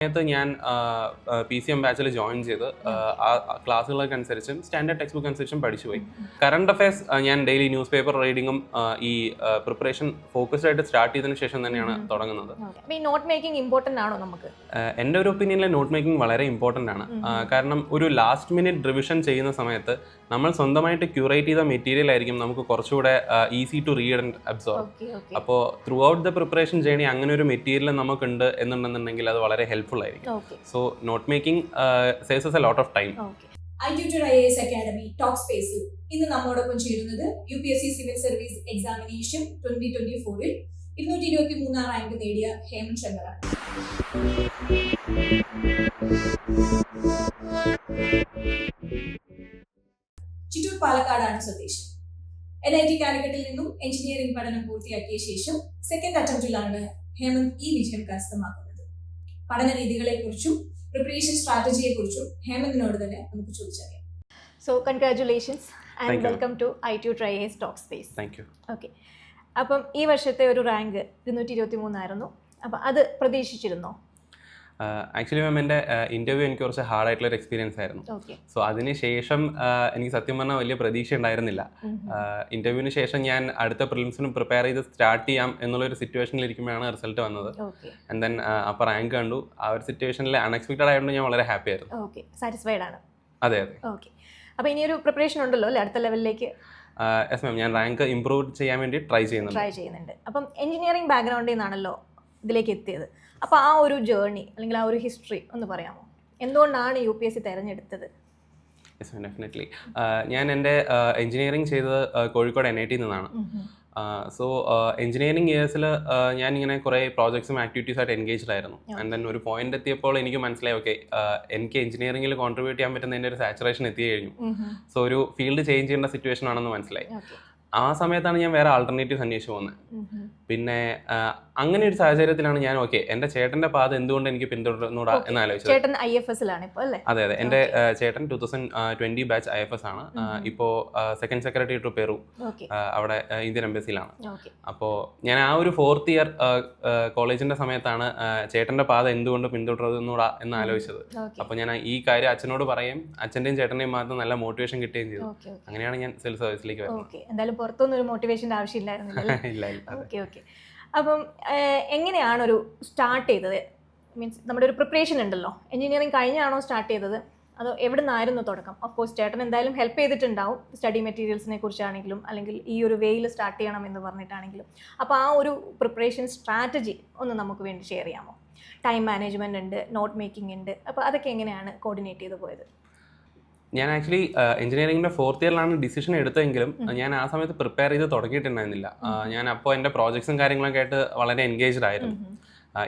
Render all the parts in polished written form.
സമയത്ത് ഞാൻ PCM ബാച്ചിൽ ജോയിൻ ചെയ്ത് ആ ക്ലാസ്സുകളൊക്കെ അനുസരിച്ചും സ്റ്റാൻഡേർഡ് ടെക്സ്റ്റ് ബുക്ക് അനുസരിച്ചും പഠിച്ചു പോയി. കറണ്ട് അഫയേഴ്സ് ഞാൻ ഡെയിലി ന്യൂസ് പേപ്പർ റീഡിങ്ങും ഈ പ്രിപ്പറേഷൻ ഫോക്കസ്ഡ് ആയിട്ട് സ്റ്റാർട്ട് ചെയ്തതിനു ശേഷം തന്നെയാണ് തുടങ്ങുന്നത്. നോട്ട് മേക്കിംഗ് ഇമ്പോർട്ടന്റ് ആണോ നമുക്ക്? എൻ്റെ ഒരു ഒപ്പീനിയനിൽ നോട്ട് മേക്കിംഗ് വളരെ ഇമ്പോർട്ടൻ്റ് ആണ്. കാരണം ഒരു ലാസ്റ്റ് മിനിറ്റ് റിവിഷൻ ചെയ്യുന്ന സമയത്ത് നമ്മൾ സ്വന്തമായിട്ട് ക്യൂറേറ്റ് ചെയ്ത മെറ്റീരിയൽ ആയിരിക്കും നമുക്ക് കുറച്ചുകൂടെ easy to read and absorb. അപ്പോൾ throughout the preparation journey അങ്ങനെ ഒരു മെറ്റീരിയൽ നമുക്കുണ്ട് എന്നുണ്ടെന്നുണ്ടെങ്കിൽ അത് വളരെ ഹെൽപ്ഫുൾ ആയിരിക്കും. So note making saves us a lot of time. iTutor IAS academy talk സ്പേസിൽ ഇന്ന് നമ്മോടൊപ്പം ചേരുന്നത് UPSC civil service examination 2024 223 rank നേടിയ ഹേമന്ത് ശങ്കറാണ്. ചിറ്റൂർ പാലക്കാടാണ് സ്വദേശം. NIT കാലിക്കറ്റിൽ നിന്നും എഞ്ചിനീയറിംഗ് പഠനം പൂർത്തിയാക്കിയ ശേഷം സെക്കൻഡ് അറ്റംപ്റ്റിലാണ് ഹേമന്ത് ഈ വിജയം കരസ്ഥമാക്കുന്നത്. പഠന രീതികളെക്കുറിച്ചും പ്രിപ്പറേഷൻ സ്ട്രാറ്റജിയെക്കുറിച്ചും ഹേമന്തിനോട് തന്നെ നമുക്ക് ചോദിച്ചറിയാം. So congratulations and Thank you. Welcome to iTutor IAS talk space. Thank you. Okay, അപ്പം ഈ വർഷത്തെ ഒരു റാങ്ക് 223 ആയിരുന്നു. അപ്പം അത് പ്രതീക്ഷിച്ചിരുന്നോ? ആക്ച്വലി മാം എൻ്റെ ഇൻ്റർവ്യൂ എനിക്ക് കുറച്ച് ഹാർഡായിട്ടുള്ളൊരു എക്സ്പീരിയൻസ് ആയിരുന്നു. ഓക്കെ, സോ അതിന് ശേഷം എനിക്ക് സത്യം പറഞ്ഞാൽ വലിയ പ്രതീക്ഷ ഉണ്ടായിരുന്നില്ല. ഇൻ്റർവ്യൂവിന് ശേഷം ഞാൻ അടുത്ത പ്രിലിംസിനും പ്രിപ്പയർ ചെയ്ത് സ്റ്റാർട്ട് ചെയ്യാം എന്നുള്ളൊരു സിറ്റുവേഷനിൽ ഇരിക്കുമ്പോഴാണ് റിസൾട്ട് വന്നത്. ഓക്കെ, ആൻഡ് ദെൻ അപ്പോൾ റാങ്ക് കണ്ടു. ആ ഒരു സിറ്റുവേഷനിൽ അൺഎക്സ്പെക്റ്റഡ് ആയതുകൊണ്ട് ഞാൻ വളരെ ഹാപ്പി ആയിരുന്നു. ഓക്കെ, സാറ്റിസ്ഫൈഡ് ആണ്. അതെ അതെ. ഓക്കെ, അപ്പോൾ ഇനിയൊരു പ്രിപ്പറേഷൻ ഉണ്ടല്ലോ അല്ലേ അടുത്ത ലെവലിലേക്ക്? യെസ് മാം, ഞാൻ റാങ്ക് ഇംപ്രൂവ് ചെയ്യാൻ വേണ്ടി ട്രൈ ചെയ്യുന്നുണ്ട്. അപ്പം എഞ്ചിനീയറിംഗ് ബാക്ക്ഗ്രൗണ്ടിൽ നിന്നാണല്ലോ ഇതിലേക്ക് എത്തിയത്. അപ്പോൾ ആ ഒരു ജേർണി അല്ലെങ്കിൽ ആ ഒരു ഹിസ്റ്ററി ഒന്ന് പറയാമോ? എന്തുകൊണ്ടാണ് UPSC തിരഞ്ഞെടുത്തത്? Yes ma'am, definitely. ഞാൻ എൻ്റെ എഞ്ചിനീയറിംഗ് ചെയ്തത് കോഴിക്കോട് NIT നിന്നാണ്. സോ എഞ്ചിനീയറിംഗ് ഇയേഴ്സിൽ ഞാനിങ്ങനെ കുറേ പ്രോജക്ട്സും ആക്ടിവിറ്റീസ് ആയിട്ട് എൻഗേജ്ഡ് ആയിരുന്നു. ആൻഡ് ദെൻ ഒരു പോയിന്റ് എത്തിയപ്പോൾ എനിക്ക് മനസ്സിലായി, ഓക്കെ, എനിക്ക് എഞ്ചിനീയറിംഗിൽ കോൺട്രിബ്യൂട്ട് ചെയ്യാൻ പറ്റുന്നതിൻ്റെ ഒരു സാച്ചുറേഷൻ എത്തി കഴിഞ്ഞു. സോ ഒരു ഫീൽഡ് ചേഞ്ച് ചെയ്യേണ്ട സിറ്റുവേഷൻ ആണെന്ന് മനസ്സിലായി. ആ സമയത്താണ് ഞാൻ വേറെ ആൾട്ടർനേറ്റീവ്സ് അന്വേഷിച്ച് പോകുന്നത്. പിന്നെ അങ്ങനെ ഒരു സാഹചര്യത്തിലാണ് ഞാൻ എൻ്റെ ചേട്ടൻ്റെ പാത എന്തുകൊണ്ട് എനിക്ക് പിന്തുടർന്നൂടാ എന്ന് ആലോചിച്ചത്. ചേട്ടൻ IFS-ലാണ് ഇപ്പോൾ അല്ലേ? അതെ അതെ, എൻ്റെ ചേട്ടൻ 2020 ബാച്ച് IFS ആണ്. ഇപ്പോൾ സെക്കൻഡ് സെക്രട്ടറി ടു പെറു, അവിടെ ഇന്ത്യൻ എംബസിയിലാണ്. അപ്പോൾ ഞാൻ ആ ഒരു 4th ഇയർ കോളേജിന്റെ സമയത്താണ് ചേട്ടൻ്റെ പാത എന്തുകൊണ്ട് പിന്തുടർന്നൂടാ എന്ന് ആലോചിച്ചത്. അപ്പോൾ ഞാൻ ഈ കാര്യം അച്ഛനോട് പറയും, അച്ഛൻ്റെയും ചേട്ടൻ്റെയും ഭാഗത്ത് നല്ല മോട്ടിവേഷൻ കിട്ടുകയും ചെയ്തു. അങ്ങനെയാണ് ഞാൻ സിവിൽ സർവീസിലേക്ക് വരുന്നത്. എന്തായാലും പുറത്തൊന്നും ഒരു മോട്ടിവേഷൻ്റെ ആവശ്യമില്ലായിരുന്നില്ല. ഇല്ല. ഓക്കെ. അപ്പം എങ്ങനെയാണ് ഒരു സ്റ്റാർട്ട് ചെയ്തത്? മീൻസ് നമ്മുടെ ഒരു പ്രിപ്പറേഷൻ ഉണ്ടല്ലോ, എഞ്ചിനീയറിംഗ് കഴിഞ്ഞാണോ സ്റ്റാർട്ട് ചെയ്തത്, അതോ എവിടെ നിന്നായിരുന്നു തുടക്കം? ഓഫ് കോഴ്സ് ചേട്ടൻ എന്തായാലും ഹെൽപ്പ് ചെയ്തിട്ടുണ്ടാവും, സ്റ്റഡി മെറ്റീരിയൽസിനെ കുറിച്ചാണെങ്കിലും അല്ലെങ്കിൽ ഈ ഒരു വേയിൽ സ്റ്റാർട്ട് ചെയ്യണം എന്ന് പറഞ്ഞിട്ടാണെങ്കിലും. അപ്പോൾ ആ ഒരു പ്രിപ്പറേഷൻ സ്ട്രാറ്റജി ഒന്ന് നമുക്ക് വേണ്ടി ഷെയർ ചെയ്യാമോ? ടൈം മാനേജ്മെൻ്റ് ഉണ്ട്, നോട്ട് മേക്കിംഗ് ഉണ്ട്, അപ്പോൾ അതൊക്കെ എങ്ങനെയാണ് കോർഡിനേറ്റ് ചെയ്ത് പോയത്? ഞാൻ ആക്ച്വലി എഞ്ചിനീയറിംഗിൻ്റെ 4th ഇയറിലാണ് ഡിസിഷൻ എടുത്തതെങ്കിലും ഞാൻ ആ സമയത്ത് പ്രിപ്പയർ ചെയ്ത് തുടങ്ങിയിട്ടുണ്ടായിരുന്നില്ല. ഞാൻ അപ്പോൾ എൻ്റെ പ്രോജക്ട്സും കാര്യങ്ങളൊക്കെ ആയിട്ട് വളരെ എൻഗേജ്ഡ് ആയിരുന്നു.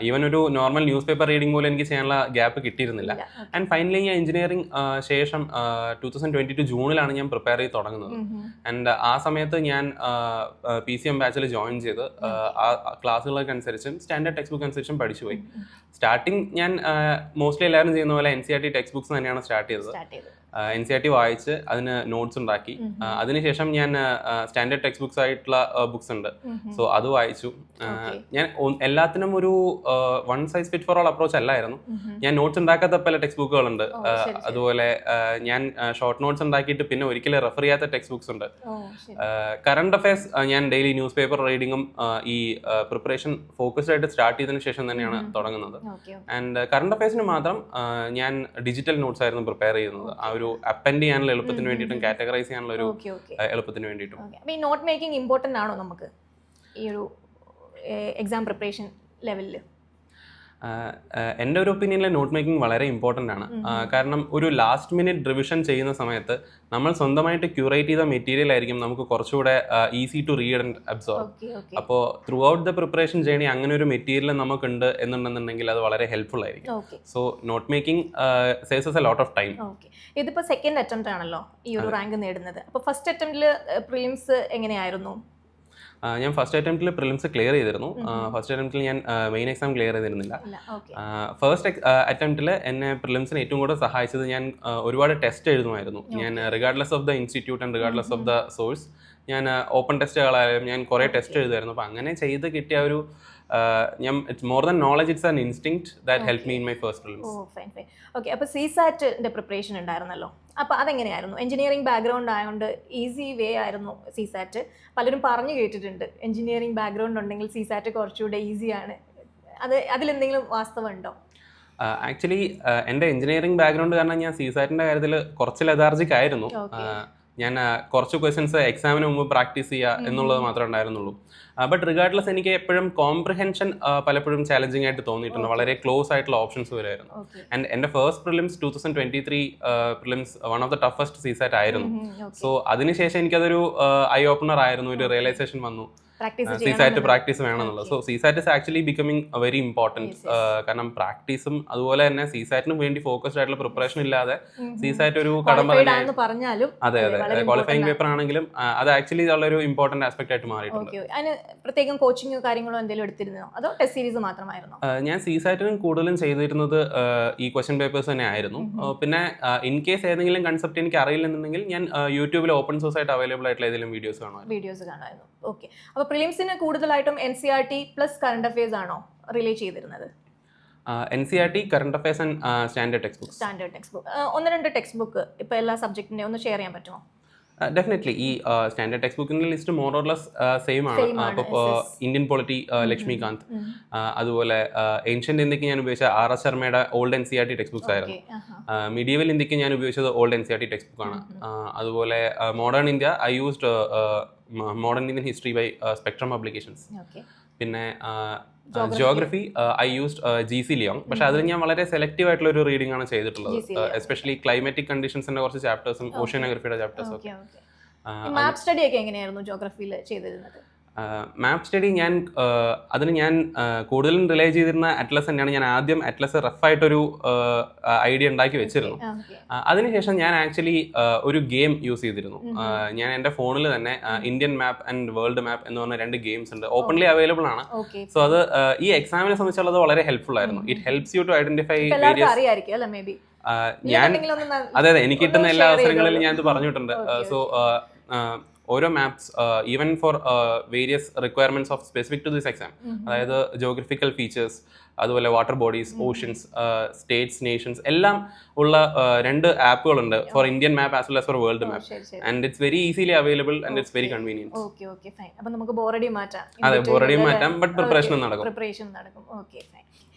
ഈവൻ ഒരു നോർമൽ ന്യൂസ് പേപ്പർ റീഡിംഗ് പോലും എനിക്ക് ചെയ്യാനുള്ള ഗ്യാപ്പ് കിട്ടിയിരുന്നില്ല. ആൻഡ് ഫൈനലി ഞാൻ എഞ്ചിനീയറിംഗ് ശേഷം 2022 ജൂണിലാണ് ഞാൻ പ്രിപ്പയർ ചെയ്ത് തുടങ്ങുന്നത്. ആൻഡ് ആ സമയത്ത് ഞാൻ PCM ബാച്ചിൽ ജോയിൻ ചെയ്ത് ആ ക്ലാസ്സുകളൊക്കെ അനുസരിച്ചും സ്റ്റാൻഡേർഡ് ടെക്സ്റ്റ് ബുക്ക് അനുസരിച്ചും പഠിച്ചു പോയി. സ്റ്റാർട്ടിങ് ഞാൻ മോസ്റ്റ്ലി എല്ലാവരും ചെയ്യുന്ന പോലെ NCERT ടെക്സ്റ്റ് ബുക്സ് തന്നെയാണ് സ്റ്റാർട്ട് ചെയ്തത്. NCERT വായിച്ച് അതിന് നോട്ട്സ് ഉണ്ടാക്കി. അതിനുശേഷം ഞാൻ സ്റ്റാൻഡേർഡ് ടെക്സ്റ്റ് ബുക്സ് ആയിട്ടുള്ള ബുക്സ് ഉണ്ട്, സോ അത് വായിച്ചു. ഞാൻ എല്ലാത്തിനും ഒരു one size fit for all approach അല്ലായിരുന്നു. ഞാൻ നോട്ട്സ് ഉണ്ടാക്കാത്ത പല ടെക്സ്റ്റ് ബുക്കുകളുണ്ട്. അതുപോലെ ഞാൻ ഷോർട്ട് നോട്ട്സ് ഉണ്ടാക്കിയിട്ട് പിന്നെ ഒരിക്കലും റെഫർ ചെയ്യാത്ത ടെക്സ്റ്റ് ബുക്സ് ഉണ്ട്. കറണ്ട് അഫയേഴ്സ് ഞാൻ ഡെയിലി ന്യൂസ് പേപ്പർ റീഡിങ്ങും ഈ പ്രിപ്പറേഷൻ ഫോക്കസ്ഡ് ആയിട്ട് സ്റ്റാർട്ട് ചെയ്തതിനു ശേഷം തന്നെയാണ് തുടങ്ങുന്നത്. ആൻഡ് കറണ്ട് അഫയേഴ്സിന് മാത്രം ഞാൻ ഡിജിറ്റൽ നോട്ട്സ് ആയിരുന്നു പ്രിപ്പയർ ചെയ്യുന്നത്. ആ ഒരു അപ്പൻഡ് ചെയ്യാനുള്ള എളുപ്പത്തിന് വേണ്ടിയിട്ടും കാറ്റഗറൈസ് ചെയ്യാനുള്ള ഒരു എളുപ്പത്തിന് വേണ്ടിയിട്ടും. ഈ നോട്ട് മേക്കിംഗ് ഇമ്പോർട്ടന്റ് ആണോ നമുക്ക് ഈ ഒരു എക്സാം പ്രിപ്പറേഷൻ ലെവലിൽ? എൻ്റെ ഒരു ഒപ്പീനിയനിൽ നോട്ട് മേക്കിംഗ് വളരെ ഇമ്പോർട്ടൻ്റ് ആണ്. കാരണം ഒരു ലാസ്റ്റ് മിനിറ്റ് റിവിഷൻ ചെയ്യുന്ന സമയത്ത് നമ്മൾ സ്വന്തമായിട്ട് ക്യൂറേറ്റ് ചെയ്ത മെറ്റീരിയൽ ആയിരിക്കും നമുക്ക് കുറച്ചുകൂടെ easy to read and absorb. അപ്പോൾ throughout the preparation journey അങ്ങനെ ഒരു മെറ്റീരിയൽ നമുക്കുണ്ട് എന്നുണ്ടെന്നുണ്ടെങ്കിൽ അത് വളരെ ഹെൽപ്ഫുൾ ആയിരിക്കും. So note making saves us a lot of time. ഇതിപ്പോൾ സെക്കൻഡ് അറ്റംപ്റ്റ് ആണല്ലോ ഈ ഒരു റാങ്ക് നേടുന്നത്. അപ്പോൾ ഫസ്റ്റ് അറ്റംപ്റ്റിൽ പ്രിലിംസ് എങ്ങനെയായിരുന്നു? ഞാൻ ഫസ്റ്റ് അറ്റംപ്റ്റിൽ പ്രിലിംസ് ക്ലിയർ ചെയ്തിരുന്നു. ഫസ്റ്റ് അറ്റംപ്റ്റിൽ ഞാൻ മെയിൻ എക്സാം ക്ലിയർ ചെയ്തിരുന്നില്ല. ഫസ്റ്റ് അറ്റംപ്റ്റിൽ എന്നെ പ്രിലിംസിന് ഏറ്റവും കൂടുതൽ സഹായിച്ചത് ഞാൻ ഒരുപാട് ടെസ്റ്റ് എഴുതുമായിരുന്നു. ഞാൻ regardless of the institute and regardless of the source ഞാൻ ഓപ്പൺ ടെസ്റ്റുകളായാലും ഞാൻ കുറേ ടെസ്റ്റ് എഴുതുമായിരുന്നു. അപ്പോൾ അങ്ങനെ ചെയ്ത് കിട്ടിയ ഒരു ഞാൻ it's more than knowledge, it's an instinct that help me in my first prelims. Fine. Okay, അപ്പോൾ CSAT പ്രിപ്പറേഷൻ ഉണ്ടായിരുന്നല്ലോ, അപ്പോൾ അതെങ്ങനെയായിരുന്നു? എഞ്ചിനീയറിംഗ് ബാക്ക്ഗ്രൗണ്ട് ആയതുകൊണ്ട് ഈസി വേ ആയിരുന്നു CSAT. പലരും പറഞ്ഞു കേട്ടിട്ടുണ്ട് എഞ്ചിനീയറിംഗ് ബാക്ക്ഗ്രൗണ്ട് ഉണ്ടെങ്കിൽ CSAT കുറച്ചുകൂടെ ഈസിയാണ്. അതിലെന്തെങ്കിലും വാസ്തവമുണ്ടോ? ആക്ച്വലി എൻ്റെ എഞ്ചിനീയറിംഗ് ബാക്ക്ഗ്രൗണ്ട് കാരണം ഞാൻ CSATൻ്റെ കാര്യത്തിൽ കുറച്ച് ലെതാർജിക് ആയിരുന്നു. ഞാൻ കുറച്ച് ക്വസ്റ്റ്യൻസ് എക്സാമിന് മുമ്പ് പ്രാക്ടീസ് ചെയ്യുക എന്നുള്ളത് മാത്രമേ ഉണ്ടായിരുന്നുള്ളൂ. ബട്ട് റിഗാർഡ്ലെസ് എനിക്ക് എപ്പോഴും കോംപ്രിഹെൻഷൻ പലപ്പോഴും ചാലഞ്ചിങ് ആയിട്ട് തോന്നിയിട്ടുണ്ട്. വളരെ ക്ലോസ് ആയിട്ടുള്ള ഓപ്ഷൻസ് വരുമായിരുന്നു. ആൻഡ് എൻ്റെ first prelims 2023 prelims one of the toughest CSAT ആയിരുന്നു. സോ അതിനുശേഷം എനിക്കതൊരു ഐ ഓപ്പണർ ആയിരുന്നു, ഒരു റിയലൈസേഷൻ വന്നു CSAT പ്രാക്ടീസ് വേണമെന്നുള്ളത്. So CSAT is actually becoming very important. കാരണം പ്രാക്ടീസും അതുപോലെ തന്നെ CSATന് വേണ്ടി ഫോക്കസ്ഡ് ആയിട്ടുള്ള പ്രിപ്പറേഷൻ ഇല്ലാതെ CSAT ഒരു കടമ്പ തന്നെ. അതെ, ക്വാളിഫയിങ് പേപ്പർ ആണെങ്കിലും അത് ആക്ച്വലി ഒരു ഇമ്പോർട്ടന്റ് ആസ്പെക്ട് ആയിട്ട് മാറിയിട്ടുണ്ട്. പ്രത്യേകം കോച്ചിങ്ങോ കാര്യങ്ങളോ എന്തെങ്കിലും എടുത്തിരുന്നോ അതോ ടെസ്റ്റ് സീരീസ് മാത്രമായിരുന്നോ? ഞാൻ CSATനും കൂടുതലും ചെയ്തിരുന്നത് ഈ ക്വസ്റ്റ്യൻ പേപ്പേഴ്സ് തന്നെ ആയിരുന്നു. പിന്നെ ഇൻ കേസ് ഏതെങ്കിലും കൺസെപ്റ്റ് എനിക്ക് അറിയില്ലെന്നുണ്ടെങ്കിൽ ഞാൻ യൂട്യൂബിൽ ഓപ്പൺ സോഴ്സ് ആയിട്ട് അവൈലബിൾ ആയിട്ടുള്ള ഏതെങ്കിലും വീഡിയോസ് കാണുമായിരുന്നു. ഓക്കെ, അപ്പോൾ പ്രിലിംസിന് കൂടുതലായിട്ടും NCERT പ്ലസ് കറണ്ട് അഫയേഴ്സ് ആണോ റിലേ ചെയ്തിരുന്നത്? NCERT, current affairs and standard text book. ഒന്ന് രണ്ട് ടെക്സ്റ്റ് ബുക്ക് ഇപ്പോൾ എല്ലാ സബ്ജക്റ്റിൻ്റെ ഒന്ന് ഷെയർ ചെയ്യാൻ പറ്റുമോ? ഡെഫിനറ്റ്ലി. ഈ സ്റ്റാൻഡേർഡ് ടെക്സ്റ്റ് ബുക്കിന്റെ list more or less same ആണ്. അപ്പോൾ ഇന്ത്യൻ പോളിറ്റി ലക്ഷ്മികാന്ത്, അതുപോലെ ഏൻഷ്യന്റ് ഇന്ത്യക്ക് ഞാൻ ഉപയോഗിച്ച RS ശർമ്മയുടെ ഓൾഡ് NCERT ടെക്സ്റ്റ് ബുക്സ് ആയിരുന്നു. മീഡിയവൽ ഇന്ത്യക്ക് ഞാൻ ഉപയോഗിച്ചത് ഓൾഡ് NCERT ടെക്സ്റ്റ് ബുക്കാണ്. അതുപോലെ modern India I used modern Indian history by Spectrum publications. പിന്നെ geography I used GC Leong. പക്ഷെ അതിൽ ഞാൻ വളരെ സെലക്റ്റീവ് ആയിട്ടുള്ള ഒരു റീഡിംഗ് ആണ് ചെയ്തിട്ടുള്ളത്. എസ്പെഷ്യലി ക്ലൈമാറ്റിക് കണ്ടീഷൻസിന്റെ കുറച്ച് ചാപ്റ്റേഴ്സും ഓഷ്യനോഗ്രഫിയുടെ ചാപ്റ്റേഴ്സും ഒക്കെ. മാപ്പ് സ്റ്റഡി ഒക്കെ എങ്ങനെയായിരുന്നു ജോഗ്രഫിയിൽ ചെയ്തിരുന്നത്? മാപ്പ് സ്റ്റഡി അതിന് ഞാൻ കൂടുതലും റിലേ ചെയ്തിരുന്ന അറ്റ്ലസ് തന്നെയാണ്. ഞാൻ ആദ്യം അറ്റ്ലസ് റഫായിട്ടൊരു ഐഡിയ ഉണ്ടാക്കി വെച്ചിരുന്നു. അതിനുശേഷം ഞാൻ ആക്ച്വലി ഒരു ഗെയിം യൂസ് ചെയ്തിരുന്നു. ഞാൻ എൻ്റെ ഫോണിൽ തന്നെ Indian map and world map എന്ന് പറഞ്ഞ 2 ഗെയിംസ് ഉണ്ട്, ഓപ്പൺലി അവൈലബിൾ ആണ്. സോ അത് ഈ എക്സാമിനെ സംബന്ധിച്ചുള്ളത് വളരെ ഹെൽപ്ഫുൾ ആയിരുന്നു. It helps you to identify ഞാൻ അതെ എനിക്ക് കിട്ടുന്ന എല്ലാ അവസരങ്ങളിലും ഞാൻ ഇത് പറഞ്ഞിട്ടുണ്ട്. സോ ഓരോ maps even for various requirements of specific to this exam, അതായത് ജോഗ്രഫിക്കൽ ഫീച്ചേഴ്സ്, അതുപോലെ water bodies, oceans, states, nations എല്ലാം ഉള്ള 2 ആപ്പുകളുണ്ട് for Indian map as well as for world map. And it's very easily available and it's very convenient. അപ്പോൾ നമുക്ക് ബോറടി മാറ്റാം. അതെ, ബോറടി മാറ്റാം, ബട്ട് പ്രിപ്പറേഷൻ നടക്കും. Okay, fine.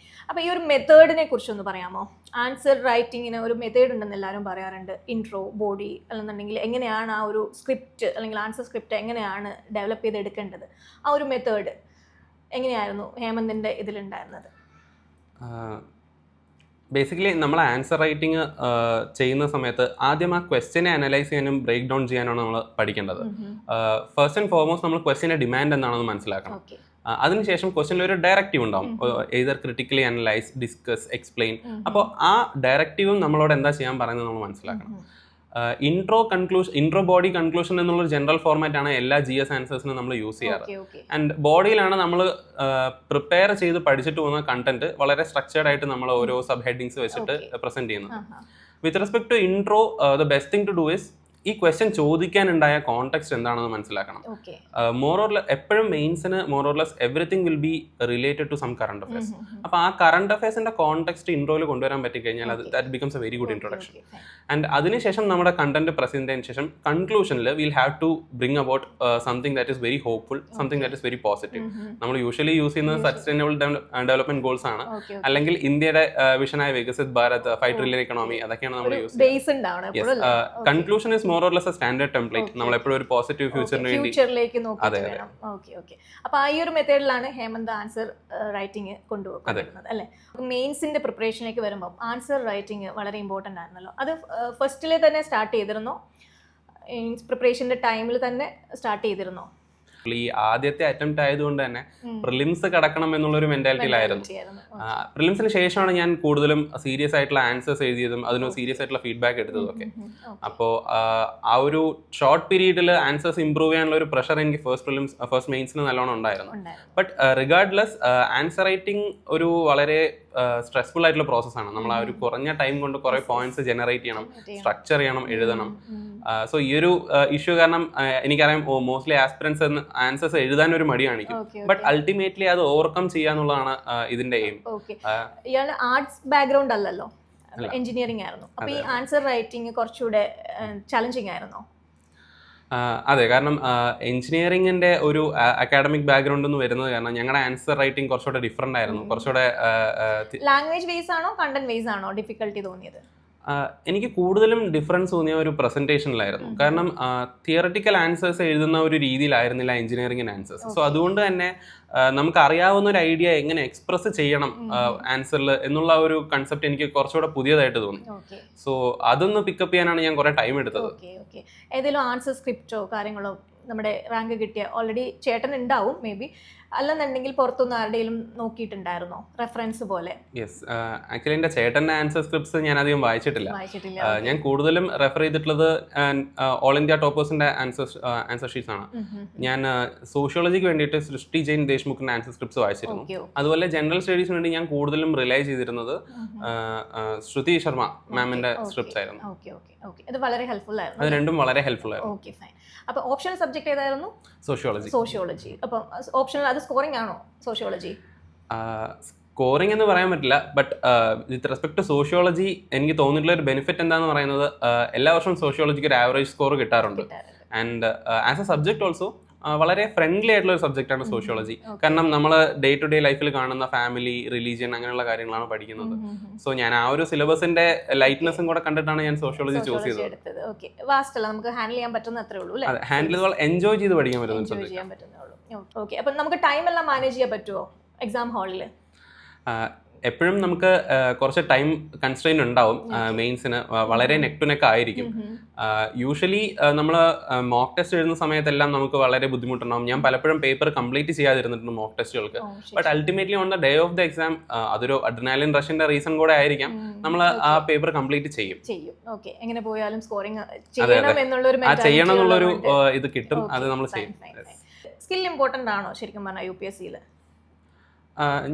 അപ്പോൾ ഈ ഒരു മെത്തേഡിനെ കുറിച്ചൊന്ന് പറയാമോ? ആൻസർ റൈറ്റിങ്ങിന് ഒരു മെത്തേഡ് ഉണ്ടെന്ന് എല്ലാവരും പറയാറുണ്ട്. ഇൻട്രോ, ബോഡി, അല്ലെന്നുണ്ടെങ്കിൽ എങ്ങനെയാണ് ആ ഒരു സ്ക്രിപ്റ്റ് അല്ലെങ്കിൽ ആൻസർ സ്ക്രിപ്റ്റ് എങ്ങനെയാണ് ഡെവലപ്പ് ചെയ്തെടുക്കേണ്ടത്, ആ ഒരു മെത്തേഡ് എങ്ങനെയായിരുന്നു ഹേമന്തിൻ്റെ ഇതിലുണ്ടായിരുന്നത്? ബേസിക്കലി നമ്മൾ ആൻസർ റൈറ്റിംഗ് ചെയ്യുന്ന സമയത്ത് ആദ്യം ആ ക്വസ്റ്റ്യനെ അനലൈസ് ചെയ്യാനും ബ്രേക്ക് ഡൗൺ ചെയ്യാനാണ് നമ്മൾ പഠിക്കേണ്ടത്. ഫസ്റ്റ് ആൻഡ് ഫോർമോസ്റ്റ് നമ്മൾ ക്വസ്റ്റ്യൻ്റെ ഡിമാൻഡ് എന്താണെന്ന് മനസ്സിലാക്കണം. അതിനുശേഷം ക്വസ്റ്റ്യനിൽ ഒരു ഡയറക്റ്റീവ് ഉണ്ടാവും, either critically analyse, discuss, explain. അപ്പോൾ ആ ഡയറക്റ്റീവും നമ്മളോട് എന്താ ചെയ്യാൻ പറയുന്നത് നമ്മൾ മനസ്സിലാക്കണം. ഇൻട്രോ ബോഡി കൺക്ലൂഷൻ എന്നുള്ളൊരു ജനറൽ ഫോർമാറ്റ് ആണ് എല്ലാ GS ആൻസേഴ്സിനും നമ്മൾ യൂസ് ചെയ്യാറ്. ആൻഡ് ബോഡിയിലാണ് നമ്മൾ പ്രിപ്പയർ ചെയ്ത് പഠിച്ചിട്ട് പോകുന്ന കണ്ടന്റ് വളരെ സ്ട്രക്ചേർഡ് ആയിട്ട് നമ്മൾ ഓരോ സബ് ഹെഡിങ്സ് വെച്ചിട്ട് പ്രസന്റ് ചെയ്യുന്നത്. With respect to intro, the best thing to do is ഈ ക്വസ്റ്റ്യൻ ചോദിക്കാനുണ്ടായ കോണ്ടെക്സ്റ്റ് എന്താണെന്ന് മനസ്സിലാക്കണം. എപ്പോഴും മെയിൻസിന് more or less everything will be related to some current affairs. അപ്പോൾ ആ കറണ്ട് അഫയേഴ്സിന്റെ കോണ്ടെക്സ്റ്റ് ഇൻട്രോയിൽ കൊണ്ടുവരാൻ പറ്റിക്കഴിഞ്ഞാൽ that becomes a very good introduction. And അതിനുശേഷം നമ്മുടെ കണ്ടന്റ് പ്രസന്റ് ചെയ്തതിനു ശേഷം കൺക്ലൂഷനിൽ will have to bring about something that is very hopeful, something that is very positive. നമ്മൾ യൂഷ്വലി യൂസ് ചെയ്യുന്നത് സസ്റ്റൈനബിൾ ഡെവലപ്മെന്റ് ഗോൾസ് ആണ്, അല്ലെങ്കിൽ ഇന്ത്യയുടെ വിഷനായ വികസിത് ഭാരത്, 5 ട്രില്യൺ ഇക്കണോമി, അതൊക്കെയാണ് നമ്മൾ യൂസ് ചെയ്യുന്നത്. Conclusion is more or less A standard template. നമ്മൾ എപ്പോഴും ഒരു പോസിറ്റീവ് ഫ്യൂച്ചറിലേക്ക് നോക്കി. അപ്പോൾ ആ ഒരു മെത്തേഡിലാണ് ഹേമന്ത് ആൻസർ റൈറ്റിംഗ് കൊണ്ടുപോകുന്നത് അല്ലേ? മെയിൻസിന്റെ പ്രിപ്പറേഷനിലേക്ക് വരുമ്പോൾ ആൻസർ റൈറ്റിംഗ് വളരെ ഇമ്പോർട്ടൻ്റ് ആയിരുന്നല്ലോ. അത് ഫസ്റ്റിലെ തന്നെ സ്റ്റാർട്ട് ചെയ്തിരുന്നോ? പ്രിപ്പറേഷന്റെ ടൈമിൽ തന്നെ സ്റ്റാർട്ട് ചെയ്തിരുന്നോ? ഈ ആദ്യത്തെ അറ്റംപ്റ്റ് ആയതുകൊണ്ട് തന്നെ പ്രിലിംസ് കടക്കണം എന്നുള്ളൊരു മെന്റാലിറ്റിയിലായിരുന്നു. പ്രിലിംസിന് ശേഷമാണ് ഞാൻ കൂടുതലും സീരിയസ് ആയിട്ടുള്ള ആൻസേഴ്സ് എഴുതിയതും അതിന് സീരിയസ് ആയിട്ടുള്ള ഫീഡ്ബാക്ക് എടുത്തതും ഒക്കെ. അപ്പോൾ ആ ഒരു ഷോർട്ട് പീരീഡിൽ ആൻസേഴ്സ് ഇംപ്രൂവ് ചെയ്യാനുള്ള ഒരു പ്രഷർ എനിക്ക് ഫസ്റ്റ് മെയിൻസിന് നല്ലോണം ഉണ്ടായിരുന്നു. ബട്ട് റിഗാർഡ്ലെസ് ആൻസർ റൈറ്റിംഗ് ഒരു വളരെ സ്ട്രെസ്ഫുൾ ആയിട്ടുള്ള പ്രോസസ്സാണ്. നമ്മൾ ആ ഒരു കുറഞ്ഞ ടൈം കൊണ്ട് കുറെ പോയിന്റ്സ് ജനറേറ്റ് ചെയ്യണം, സ്ട്രക്ചർ ചെയ്യണം, എഴുതണം. സോ ഈ ഒരു ഇഷ്യൂ കാരണം എനിക്കറിയാം മോസ്റ്റ്ലി ആൻസേഴ്സ് എഴുതാൻ ഒരു മടി കാണിക്കും. ബട്ട് അൾട്ടിമേറ്റ്ലി അത് ഓവർകം ചെയ്യാന്നുള്ളതാണ് ഇതിന്റെ എയിം. ഇയാൾ ആർട്സ് ബാക്ക്ഗ്രൗണ്ട് അല്ലല്ലോ, എഞ്ചിനീയറിംഗ് ആയിരുന്നു. അപ്പൊ ഈ ആൻസർ റൈറ്റിംഗ് കുറച്ചുകൂടെ ചലഞ്ചിങ് ആയിരുന്നോ? അതെ, കാരണം എഞ്ചിനീയറിംഗിന്റെ ഒരു അക്കാഡമിക് ബാക്ക്ഗ്രൗണ്ട് എന്ന് വരുന്നത് കാരണം ഞങ്ങളുടെ ആൻസർ റൈറ്റിംഗ് കുറച്ചുകൂടെ ഡിഫറെന്റ് ആയിരുന്നു. കുറച്ചുകൂടെ ലാംഗ്വേജ് ബേസ് ആണോ കണ്ടന്റ് ബേസ് ആണോ ഡിഫിക്കൽട്ടി തോന്നിയത്? എനിക്ക് കൂടുതലും ഡിഫറൻസ് തോന്നിയ ഒരു പ്രസന്റേഷനിലായിരുന്നു. കാരണം തിയററ്റിക്കൽ ആൻസേഴ്സ് എഴുതുന്ന ഒരു രീതിയിലായിരുന്നില്ല എഞ്ചിനീയറിംഗിന് ആൻസേഴ്സ്. സോ അതുകൊണ്ട് തന്നെ നമുക്ക് അറിയാവുന്ന ഒരു ഐഡിയ എങ്ങനെ എക്സ്പ്രസ് ചെയ്യണം ആൻസറിൽ എന്നുള്ള ഒരു കൺസെപ്റ്റ് എനിക്ക് കുറച്ചുകൂടെ പുതിയതായിട്ട് തോന്നി. സോ അതൊന്ന് പിക്കപ്പ് ചെയ്യാനാണ് ഞാൻ കുറെ ടൈം എടുത്തത്. ഏതെങ്കിലും ആൻസർ സ്ക്രിപ്റ്റോ കാര്യങ്ങളോ നമ്മുടെ റാങ്ക് കിട്ടിയ ഓൾറെഡി ചേട്ടൻ ഉണ്ടാവും മേ ബി, അല്ലെന്നുണ്ടെങ്കിൽ പുറത്തുനിന്ന് ആരുടെയും നോക്കിയിട്ടുണ്ടായിരുന്നോ റെഫറൻസ് പോലെ? യെസ്, ആക്ച്വലി എൻ്റെ ചേട്ടൻ്റെ ആൻസർ സ്ക്രിപ്റ്റ്സ് ഞാൻ അധികം വായിച്ചിട്ടില്ല. ഞാൻ കൂടുതലും റെഫർ ചെയ്തിട്ടുള്ളത് ഓൾ ഇന്ത്യ ടോപ്പേഴ്സിന്റെ ആൻസർ ഷീറ്റ്സ് ആണ്. ഞാൻ സോഷ്യോളജിക്ക് വേണ്ടിയിട്ട് സൃഷ്ടി ജെയിൻ ദേശ്മുഖിന്റെ ആൻസർ സ്ക്രിപ്റ്റ്സ് വായിച്ചിരുന്നു. അതുപോലെ ജനറൽ സ്റ്റഡീസിന് വേണ്ടി ഞാൻ കൂടുതലും റിലൈ ചെയ്തിരുന്നത് ശ്രുതി ശർമ്മ മാമിന്റെ സ്ക്രിപ്റ്റ്സ് ആയിരുന്നു. അത് വളരെ ഹെൽപ്ഫുൾ ആയിരുന്നു. അത് രണ്ടും വളരെ ഹെൽപ്ഫുൾ ആയിരുന്നു. Okay fine. അപ്പോൾ ഓപ്ഷണൽ സബ്ജക്ട് ഏതായിരുന്നു? സോഷ്യോളജി. അപ്പം ഓപ്ഷണൽ അത് സ്കോറിംഗ് ആണോ സോഷ്യോളജി? സ്കോറിംഗ് എന്ന് പറയാൻ പറ്റില്ല. But with respect to sociology എനിക്ക് തോന്നിയിട്ടുള്ള ഒരു ബെനിഫിറ്റ് എന്താണെന്ന് പറയുന്നത്, എല്ലാ വർഷവും സോഷ്യോളജിക്ക് ഒരു ആവറേജ് സ്കോർ കിട്ടാറുണ്ട്. And as A subject also വളരെ ഫ്രണ്ട്ലി ആയിട്ടുള്ള ഒരു സബ്ജക്റ്റാണ് സോഷ്യോളജി. കാരണം നമ്മൾ ഡേ ടു ഡേ ലൈഫിൽ കാണുന്ന ഫാമിലി, റിലീജിയൻ അങ്ങനെയുള്ള കാര്യങ്ങളാണ് പഠിക്കുന്നത്. സോ ഞാൻ ആ ഒരു സിലബസിന്റെ ലൈറ്റ്നെസ്സും കൂടെ കണ്ടിട്ടാണ് ഞാൻ സോഷ്യോളജി ചൂസ് ചെയ്തത്. നമുക്ക് ഹാൻഡിൽ ചെയ്യാൻ പറ്റുന്ന അത്രേ ഉള്ളൂ. ഹാൻഡിൽ എൻജോയ് ചെയ്ത് പഠിക്കാൻ പറ്റുന്ന ഓക്കെ. അപ്പം നമുക്ക് ടൈം എല്ലാം മാനേജ് ചെയ്യാൻ പറ്റുമോ എക്സാം ഹാളിൽ? എപ്പോഴും നമുക്ക് കുറച്ച് ടൈം കൺസ്ട്രെയിൻ ഉണ്ടാവും. മെയിൻസിന് വളരെ നെക്ക് ടു നെക്ക് ആയിരിക്കും. യൂഷ്വലി നമ്മൾ മോക്ക് ടെസ്റ്റ് എഴുതുന്ന സമയത്തെല്ലാം നമുക്ക് വളരെ ബുദ്ധിമുട്ടുണ്ടാവും. ഞാൻ പലപ്പോഴും പേപ്പർ കംപ്ലീറ്റ് ചെയ്യാതിരുന്നിട്ടുണ്ട് മോക്ക് ടെസ്റ്റുകൾക്ക്. But ultimately on the day of the exam അതൊരു അഡ്രിനാലിൻ റഷിന്റെ റീസൺ കൂടെ ആയിരിക്കാം, നമ്മൾ ആ പേപ്പർ കംപ്ലീറ്റ് ചെയ്യും. എങ്ങനെ പോയാലും സ്കോറിംഗ് ചെയ്യണം എന്നുള്ളൊരു ഇത് കിട്ടും, അത് നമ്മൾ ചെയ്യും. സ്കിൽ ഇമ്പോർട്ടന്റ് ആണോ ശരിക്കും പറഞ്ഞാൽ UPSC-യിൽ?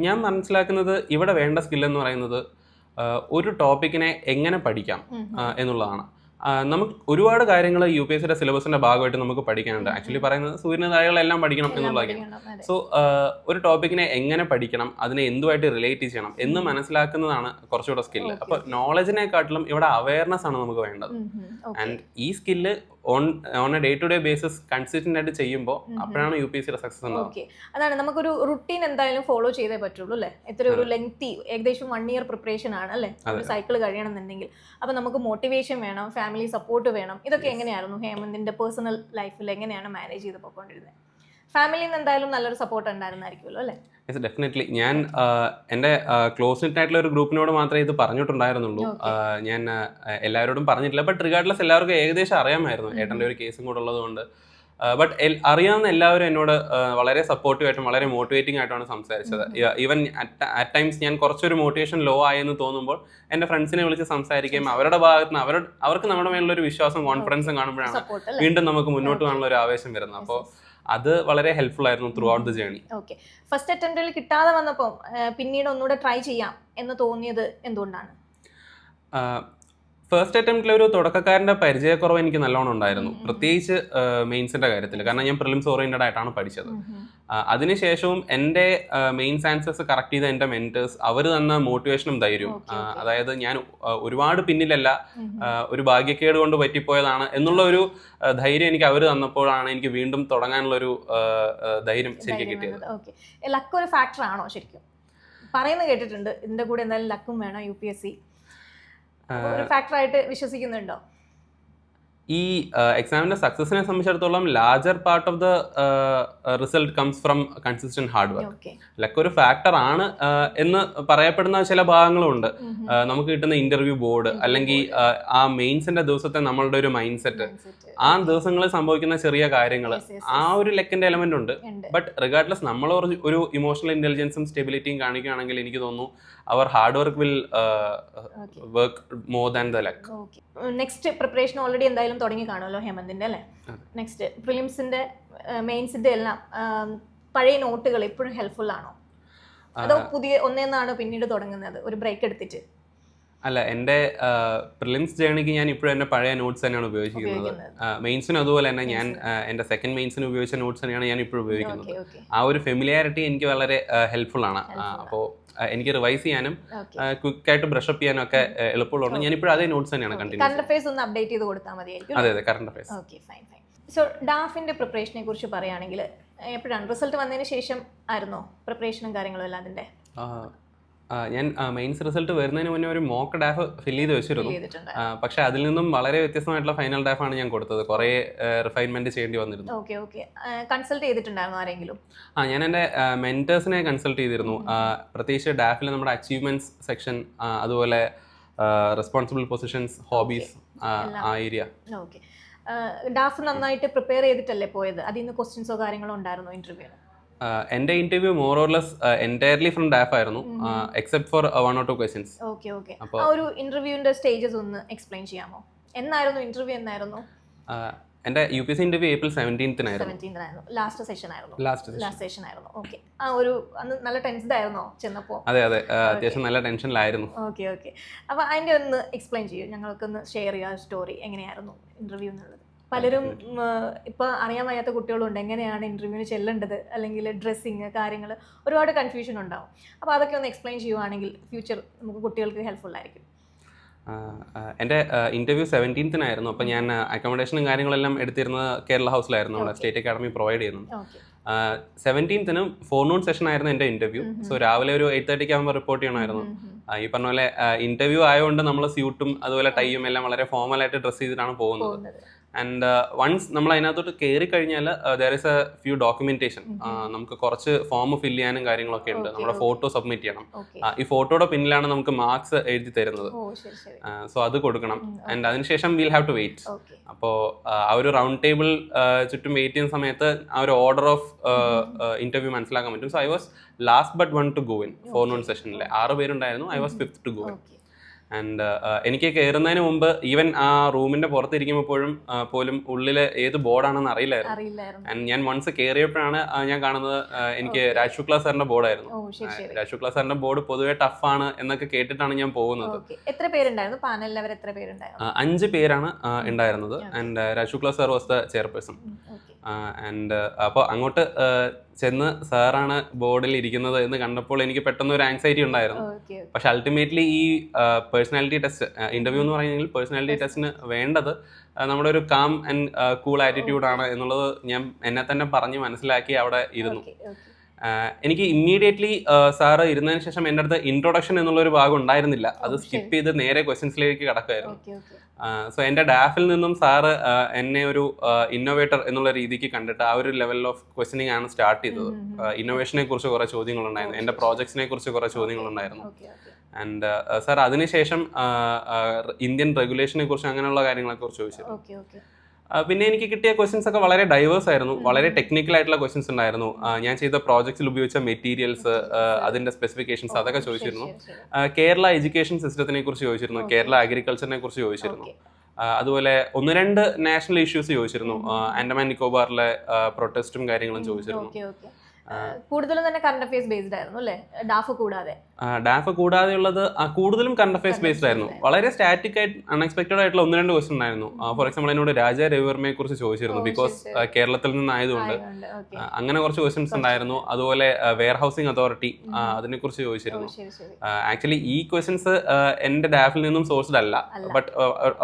ഞാൻ മനസ്സിലാക്കുന്നത് ഇവിടെ വേണ്ട സ്കിൽ എന്ന് പറയുന്നത് ഒരു ടോപ്പിക്കിനെ എങ്ങനെ പഠിക്കാം എന്നുള്ളതാണ്. നമുക്ക് ഒരുപാട് കാര്യങ്ങൾ UPSC-യുടെ സിലബസിന്റെ ഭാഗമായിട്ട് നമുക്ക് പഠിക്കാനുണ്ട്. ആക്ച്വലി പറയുന്നത് സൂര്യന് താഴെകളെല്ലാം പഠിക്കണം എന്നുള്ളതാണ്. സോ ഒരു ടോപ്പിക്കിനെ എങ്ങനെ പഠിക്കണം, അതിനെ എന്തുമായിട്ട് റിലേറ്റ് ചെയ്യണം എന്ന് മനസ്സിലാക്കുന്നതാണ് കുറച്ചുകൂടെ സ്കില്ല്. അപ്പൊ നോളജിനെക്കാട്ടിലും ഇവിടെ അവയർനെസ് ആണ് നമുക്ക് വേണ്ടത്. ആൻഡ് ഈ skill on a day to day basis consistent ആയിട്ട് ചെയ്യുമ്പോൾ അപ്പോഴാണ് UPSC-യുടെ സക്സസ് ഉണ്ടാവുക. അതാണ്, നമുക്കൊരു റുട്ടീൻ എന്തായാലും ഫോളോ ചെയ്തേ പറ്റുള്ളൂ അല്ലേ? എത്ര ഒരു ലെങ്തി ഏകദേശം 1 year പ്രിപ്പറേഷൻ ആണ് അല്ലേ ഒരു സൈക്കിൾ കഴിയണമെന്നുണ്ടെങ്കിൽ. അപ്പൊ നമുക്ക് മോട്ടിവേഷൻ വേണം, ഫാമിലി സപ്പോർട്ട് വേണം. ഇതൊക്കെ എങ്ങനെയായിരുന്നു ഹേമന്തിന്റെ പേഴ്സണൽ ലൈഫിൽ എങ്ങനെയാണ് മാനേജ് ചെയ്ത് പോയിക്കൊണ്ടിരുന്നത്? ഫാമിലിയിൽ നിന്ന് എന്തായാലും നല്ലൊരു സപ്പോർട്ട് ഉണ്ടായിരുന്നായിരിക്കുമല്ലോ അല്ലേ? Yes, definitely. ഞാൻ എൻ്റെ ക്ലോസ് നിറ്റ് ആയിട്ടുള്ള ഒരു ഗ്രൂപ്പിനോട് മാത്രമേ ഇത് പറഞ്ഞിട്ടുണ്ടായിരുന്നുള്ളൂ. ഞാൻ എല്ലാവരോടും പറഞ്ഞിട്ടില്ല. ബട്ട് റിഗാർഡ്ലെസ് എല്ലാവർക്കും ഏകദേശം അറിയാമായിരുന്നു ഏട്ടൻ്റെ ഒരു കേസും കൂടെ ഉള്ളത് കൊണ്ട്. ബട്ട് അറിയാവുന്ന എല്ലാവരും എന്നോട് വളരെ സപ്പോർട്ടീവായിട്ടും വളരെ മോട്ടിവേറ്റിംഗ് ആയിട്ടാണ് സംസാരിച്ചത്. ഈവൻ അറ്റ് ടൈംസ് ഞാൻ കുറച്ചൊരു മോട്ടിവേഷൻ ലോ ആയെന്ന് തോന്നുമ്പോൾ എൻ്റെ ഫ്രണ്ട്സിനെ വിളിച്ച് സംസാരിക്കുകയും അവരുടെ ഭാഗത്ത് നിന്ന് അവർക്ക് നമ്മുടെ മേലുള്ളൊരു വിശ്വാസം, കോൺഫിഡൻസും കാണുമ്പോഴാണ് വീണ്ടും നമുക്ക് മുന്നോട്ട് പോകാനുള്ള ഒരു ആവേശം വരുന്നത്. അപ്പോൾ അത് വളരെ ഹെൽപ്ഫുൾ ആയിരുന്നു throughout the journey. Okay, first അറ്റംപ്റ്റിൽ കിട്ടാതെ വന്നപ്പോൾ പിന്നീട് ഒന്നുകൂടെ ട്രൈ ചെയ്യാം എന്ന് തോന്നിയത് എന്തുകൊണ്ടാണ്? ഫസ്റ്റ് അറ്റംപ്റ്റിൽ ഒരു തുടക്കക്കാരൻ്റെ പരിചയക്കുറവ് എനിക്ക് നല്ലോണം ഉണ്ടായിരുന്നു, പ്രത്യേകിച്ച് മെയിൻസിൻ്റെ കാര്യത്തിൽ. കാരണം ഞാൻ പ്രിലിംസ് ഓറിയൻറ്റഡ് ആയിട്ടാണ് പഠിച്ചത്. അതിനുശേഷവും എൻ്റെ മെയിൻസ് ആൻസേഴ്സ് കറക്റ്റ് ചെയ്ത എൻ്റെ മെൻറ്റേഴ്സ് അവർ തന്ന മോട്ടിവേഷനും ധൈര്യവും, അതായത് ഞാൻ ഒരുപാട് പിന്നിലല്ല, ഒരു ഭാഗ്യക്കേട് കൊണ്ട് പറ്റിപ്പോയതാണ് എന്നുള്ള ഒരു ധൈര്യം എനിക്ക് അവർ തന്നപ്പോഴാണ് എനിക്ക് വീണ്ടും തുടങ്ങാനുള്ളൊരു ധൈര്യം ശരിക്കും കിട്ടിയത്. ലക്ക് ഒരു ഫാക്ടർ ആണോ ശരിക്കും? പറയുന്നത് കേട്ടിട്ടുണ്ട് ഇതിൻ്റെ കൂടെ എന്തായാലും ലക്കും വേണം UPSC ഒരു ഫാക്ടറായിട്ട് വിശ്വസിക്കുന്നുണ്ടോ? ഈ എക്സാമിന്റെ സക്സസിനെ സംബന്ധിച്ചിടത്തോളം larger part of the result comes from consistent hard work. Luck ഒരു ഫാക്ടർ ആണ് എന്ന് പറയപ്പെടുന്ന ചില ഭാഗങ്ങളുണ്ട്. നമുക്ക് കിട്ടുന്ന ഇന്റർവ്യൂ ബോർഡ്, അല്ലെങ്കിൽ ആ മെയിൻസിന്റെ ദിവസത്തെ നമ്മളുടെ ഒരു മൈൻഡ് സെറ്റ്, ആ ദിവസങ്ങളിൽ സംഭവിക്കുന്ന ചെറിയ കാര്യങ്ങൾ, ആ ഒരു ലക്കിന്റെ എലമെന്റ് ഉണ്ട്. ബട്ട് റിഗാർഡ്ലെസ് നമ്മൾ ഒരു ഇമോഷണൽ ഇന്റലിജൻസും സ്റ്റെബിലിറ്റിയും കാണിക്കുകയാണെങ്കിൽ എനിക്ക് തോന്നുന്നു അവർ hard work will work more than the luck. Next preparation already എന്തായാലും തുടങ്ങി കാണുമല്ലോ ഹേമന്തിന്റെ അല്ലേ? നെക്സ്റ്റ് പ്രിലിംസിന്റെ മെയിൻസിന്റെ എല്ലാം പഴയ നോട്ടുകൾ ഇപ്പോഴും ഹെൽപ്ഫുൾ ആണോ, അതോ പുതിയ ഒന്നേന്നാണ് പിന്നീട് തുടങ്ങുന്നത് ഒരു ബ്രേക്ക് എടുത്തിട്ട്? അല്ല, എൻ്റെ പ്രിലിംസ് ജേണിക്ക് ഞാൻ ഇപ്പോഴും എൻ്റെ പഴയ നോട്ട്സ് തന്നെയാണ് ഉപയോഗിക്കുന്നത്. മെയിൻസിന് അതുപോലെ തന്നെ ഞാൻ എൻ്റെ സെക്കൻഡ് മെയിൻസിന് ഉപയോഗിച്ച നോട്ട്സ് തന്നെയാണ് ഞാൻ ഇപ്പോഴും ഉപയോഗിക്കുന്നത്. ആ ഒരു ഫെമിലിയാരിറ്റി എനിക്ക് വളരെ ഹെൽപ്ഫുൾ ആണ്. അപ്പോൾ എനിക്ക് റിവൈസ് ചെയ്യാനും ക്വിക്കായിട്ട് ബ്രഷപ്പ് ചെയ്യാനും ഒക്കെ എളുപ്പമുള്ളതുകൊണ്ട് ഞാൻ ഇപ്പോഴും അതേ നോട്ട്സ് തന്നെയാണ് കണ്ടിന്യൂ. കറണ്ട് അഫയേഴ്സ് ഒന്ന് അപ്ഡേറ്റ് ചെയ്ത് കൊടുത്താൽ മതിയായിരിക്കും. അതെ അതെ, current affairs. Okay, fine fine. So ഡാഫിൻ്റെ പ്രിപ്പറേഷനെ കുറിച്ച് പറയുകയാണെങ്കിൽ എപ്പോഴാണ് റിസൾട്ട് വന്നതിന് ശേഷം ആയിരുന്നോ പ്രിപ്പറേഷനും കാര്യങ്ങളും എല്ലാം അതിൻ്റെ? ഞാൻ മെയിൻസ് റിസൾട്ട് വരുന്നതിന് മുന്നേ ഒരു മോക്ക് ഡാഫ് ഫിൽ ചെയ്ത് വെച്ചിരുന്നു. പക്ഷെ അതിൽ നിന്നും വളരെ വ്യത്യസ്തമായിട്ടുള്ള ഫൈനൽ ഡാഫാണ് ഞാൻ കൊടുത്തത്. കുറേ റിഫൈൻമെന്റ് ചെയ്യേണ്ടി വന്നിരുന്നു. Okay okay. കൺസൾട്ട് ചെയ്തിട്ടുണ്ടായിരുന്നു ആരെങ്കിലും? ഞാൻ എൻ്റെ മെന്റേഴ്സിനെ കൺസൾട്ട് ചെയ്തിരുന്നു. പ്രത്യേകിച്ച് ഡാഫിൽ നമ്മുടെ അച്ചീവ്മെന്റ്സ് സെക്ഷൻ, അതുപോലെ റെസ്പോൺസിബിൾ പൊസിഷൻസ്, ഹോബീസ്, ആ ഏരിയ. ഓക്കെ. ഡാഫ് നന്നായിട്ട് പ്രിപ്പയർ ചെയ്തിട്ടല്ലേ പോയത്? അതിൽ നിന്ന് ക്വസ്റ്റ്യൻസോ കാര്യങ്ങളോ ഉണ്ടായിരുന്നോ ഇന്റർവ്യൂവിന്? എൻ്റെ interview more or less entirely from DAF ആയിരുന്നു, except for 1 or 2 questions. Okay okay. ആ ഒരു ഇന്റർവ്യൂവിന്റെ സ്റ്റേജസ് ഒന്ന് എക്സ്പ്ലെയിൻ ചെയ്യാമോ? എന്നായിരുന്നു ഇന്റർവ്യൂ? എന്നായിരുന്നു? എൻ്റെ UPSC interview April 17th last session ആയിരുന്നു. ലാസ്റ്റ് സെഷൻ ആയിരുന്നു. ഓക്കെ. ആ ഒരു അന്ന് നല്ല ടെൻസ്ഡ് ആയിരുന്നോ ചെന്നപ്പോൾ? അതെ അതെ, അത്യാവശ്യം നല്ല ടെൻഷനിലായിരുന്നു. Okay okay. അപ്പോൾ അതിൻ്റെ ഒന്ന് എക്സ്പ്ലെയിൻ ചെയ്യൂ, ഞങ്ങൾക്കൊന്ന് ഷെയർ ചെയ്യാം സ്റ്റോറി. എങ്ങനെയായിരുന്നു ഇന്റർവ്യൂ എന്നുള്ളത്? പലരും ഇപ്പോൾ അറിയാൻ വയ്യാത്ത കുട്ടികളുണ്ട്, എങ്ങനെയാണ് ഇൻ്റർവ്യൂവിന് ചെല്ലേണ്ടത്, അല്ലെങ്കിൽ ഡ്രസ്സിങ് കാര്യങ്ങൾ, ഒരുപാട് കൺഫ്യൂഷൻ ഉണ്ടാവും. അപ്പോൾ അതൊക്കെ ഒന്ന് എക്സ്പ്ലെയിൻ ചെയ്യുവാണെങ്കിൽ ഫ്യൂച്ചർ നമുക്ക് കുട്ടികൾക്ക് ഹെൽപ്ഫുൾ ആയിരിക്കും. എൻ്റെ ഇൻ്റർവ്യൂ 17th അപ്പോൾ ഞാൻ അക്കോമഡേഷനും കാര്യങ്ങളെല്ലാം എടുത്തിരുന്നത് കേരള ഹൗസിലായിരുന്നു, നമ്മുടെ സ്റ്റേറ്റ് അക്കാഡമി പ്രൊവൈഡ് ചെയ്യുന്നത്. 17th ഫോർനൂൺ സെഷൻ ആയിരുന്നു എൻ്റെ ഇൻ്റർവ്യൂ. സോ രാവിലെ ഒരു 8:30 ആകുമ്പോൾ റിപ്പോർട്ട് ചെയ്യണമായിരുന്നു. ഈ പറഞ്ഞ പോലെ ഇൻ്റർവ്യൂ ആയതുകൊണ്ട് നമ്മൾ സ്യൂട്ടും അതുപോലെ ടൈയും എല്ലാം വളരെ ഫോർമലായിട്ട് ഡ്രസ്സ് ചെയ്തിട്ടാണ് പോകുന്നത്. ആൻഡ് വൺസ് നമ്മൾ അതിനകത്തോട്ട് കയറി കഴിഞ്ഞാൽ there is A few documentation. നമുക്ക് കുറച്ച് ഫോം ഫില്ല് ചെയ്യാനും കാര്യങ്ങളൊക്കെ ഉണ്ട്. നമ്മുടെ ഫോട്ടോ സബ്മിറ്റ് ചെയ്യണം. ഈ ഫോട്ടോയുടെ പിന്നിലാണ് നമുക്ക് മാർക്സ് എഴുതി തരുന്നത്. സോ അത് കൊടുക്കണം. ആൻഡ് അതിനുശേഷം വിൽ ഹാവ് ടു വെയിറ്റ്. അപ്പോൾ ആ ഒരു റൗണ്ട് ടേബിൾ ചുറ്റും വെയിറ്റ് ചെയ്യുന്ന സമയത്ത് ആ ഒരു ഓർഡർ ഓഫ് ഇന്റർവ്യൂ മനസ്സിലാക്കാൻ പറ്റും. So I was last but one to go in. Forenoon സെഷനിൽ 6 പേരുണ്ടായിരുന്നു. I was 5th to go in. And എനിക്ക് കയറുന്നതിന് മുമ്പ് ഈവൻ ആ റൂമിന്റെ പുറത്തിരിക്കുമ്പോൾ പോലും ഉള്ളിൽ ഏത് ബോർഡാണെന്ന് അറിയില്ലായിരുന്നു. ആൻഡ് ഞാൻ വൺസ് കയറിയപ്പോഴാണ് ഞാൻ കാണുന്നത് എനിക്ക് രാജ് ശുക്ല സാറിന്റെ ബോർഡായിരുന്നു. രാജ് ശുക്ല സാറിന്റെ ബോർഡ് പൊതുവെ ടഫാണ് എന്നൊക്കെ കേട്ടിട്ടാണ് ഞാൻ പോകുന്നത്. എത്ര പേരുണ്ടായിരുന്നു പാനലിൽ? അവർ എത്ര പേരുണ്ടായിരുന്നു? 5 പേരാണ് ഉണ്ടായിരുന്നത്. And Raj Shukla sir was the chairperson. And അപ്പോൾ അങ്ങോട്ട് ചെന്ന് സാറാണ് ബോർഡിൽ ഇരിക്കുന്നത് എന്ന് കണ്ടപ്പോൾ എനിക്ക് പെട്ടെന്ന് ഒരു ആങ്സൈറ്റി ഉണ്ടായിരുന്നു. പക്ഷെ അൾട്ടിമേറ്റ്ലി ഈ പേഴ്സണാലിറ്റി ടെസ്റ്റ്, ഇന്റർവ്യൂ എന്ന് പറയുന്നത് പേഴ്സണാലിറ്റി ടെസ്റ്റിന് വേണ്ടത് നമ്മുടെ ഒരു കാം ആൻഡ് കൂൾ ആറ്റിറ്റ്യൂഡാണ് എന്നുള്ളത് ഞാൻ എന്നെ തന്നെ പറഞ്ഞ് മനസ്സിലാക്കി അവിടെ ഇരുന്നു. എനിക്ക് ഇമ്മീഡിയറ്റ്ലി സാറ് ഇരുന്നതിന് ശേഷം എൻ്റെ അടുത്ത് ഇൻട്രൊഡക്ഷൻ എന്നുള്ളൊരു ഭാഗം ഉണ്ടായിരുന്നില്ല. അത് സ്കിപ്പ് ചെയ്ത് നേരെ ക്വസ്റ്റ്യൻസിലേക്ക് കടക്കുമായിരുന്നു. സോ എൻ്റെ ഡാഫിൽ നിന്നും സാറ് എന്നെ ഒരു ഇന്നോവേറ്റർ എന്നുള്ള രീതിക്ക് കണ്ടിട്ട് ആ ഒരു ലെവൽ ഓഫ് ക്വസ്റ്റ്യനിങ് ആണ് സ്റ്റാർട്ട് ചെയ്തത്. ഇന്നോവേഷനെ കുറിച്ച് കുറേ ചോദ്യങ്ങളുണ്ടായിരുന്നു, എൻ്റെ പ്രോജക്ട്സിനെ കുറിച്ച് കുറേ ചോദ്യങ്ങളുണ്ടായിരുന്നു. ആൻഡ് സാർ അതിനുശേഷം ഇന്ത്യൻ റെഗുലേഷനെ കുറിച്ച് അങ്ങനെയുള്ള കാര്യങ്ങളെ കുറിച്ച് ചോദിച്ചു. പിന്നെ എനിക്ക് കിട്ടിയ ക്വസ്റ്റ്യൻസ് ഒക്കെ വളരെ ഡൈവേഴ്സ് ആയിരുന്നു. വളരെ ടെക്നിക്കൽ ആയിട്ടുള്ള ക്വസ്റ്റ്യൻസ് ഉണ്ടായിരുന്നു. ഞാൻ ചെയ്ത പ്രോജക്ട്സിൽ ഉപയോഗിച്ച മെറ്റീരിയൽസ്, അതിന്റെ സ്പെസിഫിക്കേഷൻസ് അതൊക്കെ ചോദിച്ചിരുന്നു. കേരള എഡ്യൂക്കേഷൻ സിസ്റ്റത്തിനെ കുറിച്ച് ചോദിച്ചിരുന്നു. കേരള അഗ്രികൾച്ചറിനെ കുറിച്ച് ചോദിച്ചിരുന്നു. അതുപോലെ 1-2 നാഷണൽ ഇഷ്യൂസ് ചോദിച്ചിരുന്നു. ആൻഡമാൻ നിക്കോബാറിലെ പ്രൊട്ടസ്റ്റും കാര്യങ്ങളും ചോദിച്ചിരുന്നു. കൂടുതലും തന്നെ കറണ്ട് അഫയേഴ്സ് ബേസ്ഡ് ആയിരുന്നു അല്ലേ? ഡാഫ് കൂടാതെ? ഡാഫ് കൂടാതെയുള്ളത് കൂടുതലും കറണ്ട് അഫയേഴ്സ് ബേസ്ഡ് ആയിരുന്നു. വളരെ സ്റ്റാറ്റിക് ആയിട്ട് അൺഎക്സ്പെക്ടഡ് ആയിട്ടുള്ള 1-2 ക്വസ്റ്റൻ ഉണ്ടായിരുന്നു. ഫോർ എക്സാമ്പിൾ എന്നോട് രാജ രവിവർമ്മയെ കുറിച്ച് ചോദിച്ചിരുന്നു. ബിക്കോസ് കേരളത്തിൽ നിന്നായതുകൊണ്ട് അങ്ങനെ കുറച്ച് ക്വസ്റ്റൻസ് ഉണ്ടായിരുന്നു. അതുപോലെ വെയർ ഹൗസിംഗ് അതോറിറ്റി, അതിനെ കുറിച്ച് ചോദിച്ചിരുന്നു. ആക്ച്വലി ഈ ക്വസ്റ്റൻസ് എന്റെ ഡാഫിൽ നിന്നും സോഴ്സ്ഡ് അല്ല, ബട്ട്